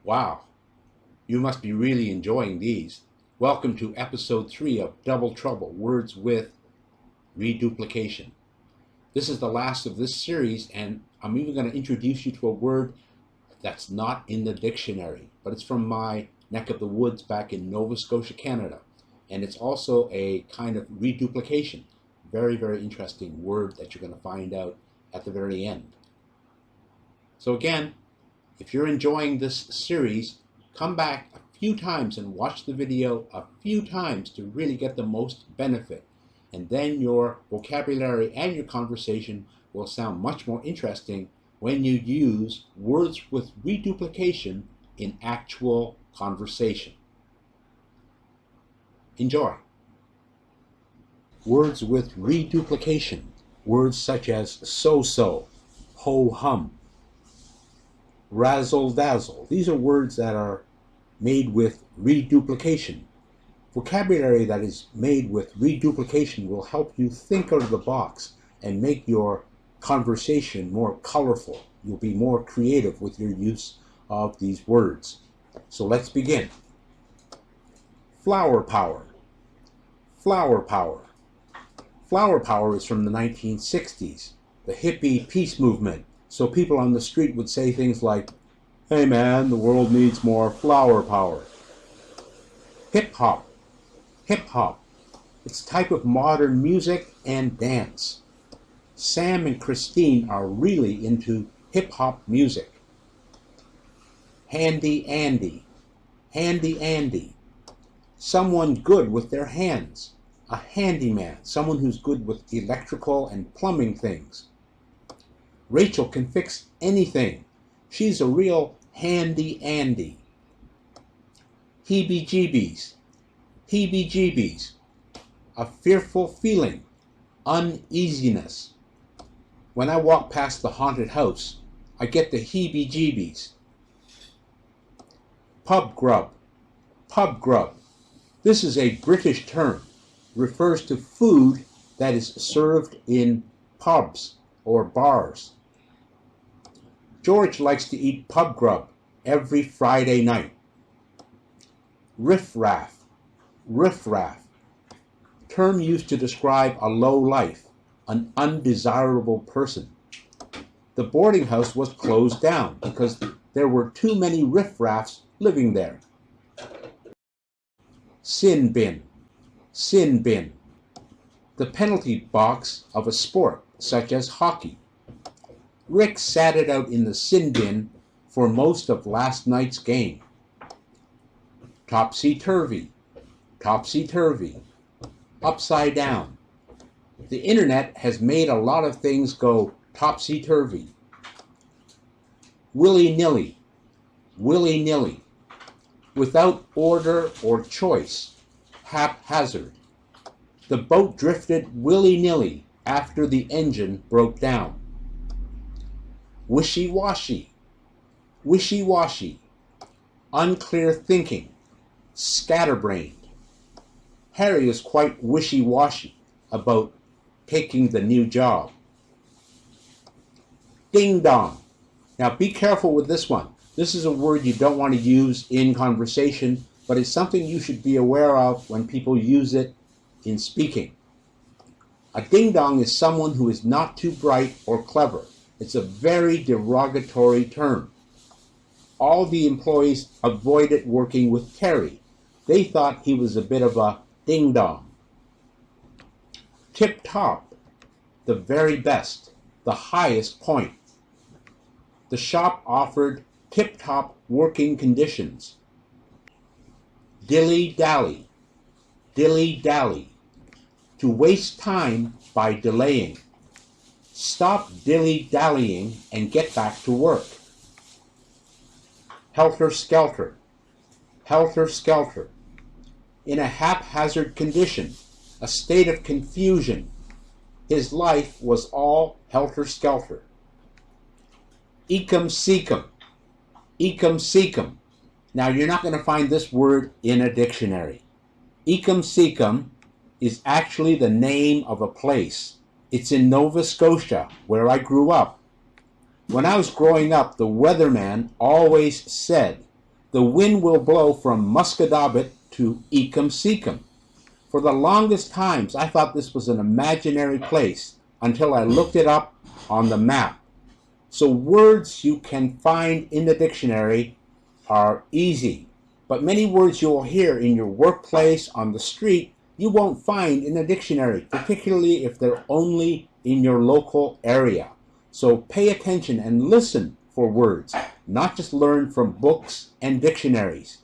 Wow, you must be really enjoying these. Welcome to episode 3 of Double Trouble, Words with Reduplication. This is the last of this series, and I'm even going to introduce you to a word that's not in the dictionary, but it's from my neck of the woods back in Nova Scotia, Canada. And it's also a kind of reduplication. Very, very interesting word that you're going to find out at the very end. So again, if you're enjoying this series, come back a few times and watch the video a few times to really get the most benefit. And then your vocabulary and your conversation will sound much more interesting when you use words with reduplication in actual conversation. Enjoy. Words with reduplication. Words such as so-so, ho-hum, razzle-dazzle. These are words that are made with reduplication. Vocabulary that is made with reduplication will help you think out of the box and make your conversation more colorful. You'll be more creative with your use of these words. So let's begin. Flower power. Flower power. Flower power is from the 1960s, the hippie peace movement. So people on the street would say things like, "Hey man, the world needs more flower power." Hip hop. Hip hop. It's a type of modern music and dance. Sam and Christine are really into hip hop music. Handy Andy. Handy Andy. Someone good with their hands. A handyman. Someone who's good with electrical and plumbing things. Rachel can fix anything. She's a real handy Andy. Heebie-jeebies. Heebie-jeebies. A fearful feeling. Uneasiness. When I walk past the haunted house, I get the heebie-jeebies. Pub grub. Pub grub. This is a British term. Refers to food that is served in pubs or bars. George likes to eat pub grub every Friday night. Riff-raff. Riff-raff. Term used to describe a low life, an undesirable person. The boarding house was closed down because there were too many riff-raffs living there. Sin bin. Sin bin. The penalty box of a sport, such as hockey. Rick sat it out in the sin bin for most of last night's game. Topsy-turvy. Topsy-turvy. Upside down. The internet has made a lot of things go topsy-turvy. Willy-nilly. Willy-nilly. Without order or choice. Haphazard. The boat drifted willy-nilly after the engine broke down. Wishy-washy. Wishy-washy. Unclear thinking. Scatterbrained. Harry is quite wishy-washy about taking the new job. Ding-dong. Now be careful with this one. This is a word you don't want to use in conversation, but it's something you should be aware of when people use it in speaking. A ding-dong is someone who is not too bright or clever. It's a very derogatory term. All the employees avoided working with Terry. They thought he was a bit of a ding-dong. Tip-top. The very best. The highest point. The shop offered tip-top working conditions. Dilly-dally. Dilly-dally. To waste time by delaying. Stop dilly-dallying and get back to work. Helter-skelter. Helter-skelter. In a haphazard condition, a state of confusion. His life was all helter-skelter. EEKUM, SEEKUM. EEKUM, SEEKUM. Now you're not going to find this word in a dictionary. EEKUM, SEEKUM is actually the name of a place. It's in Nova Scotia, where I grew up. When I was growing up, the weatherman always said The wind will blow from Muscadabit to EEKUM SEEKUM. For the longest times, I thought this was an imaginary place until I looked it up on the map. So words you can find in the dictionary are easy, but many words you will hear in your workplace, on the street, you won't find in a dictionary, particularly if they're only in your local area. So pay attention and listen for words, not just learn from books and dictionaries.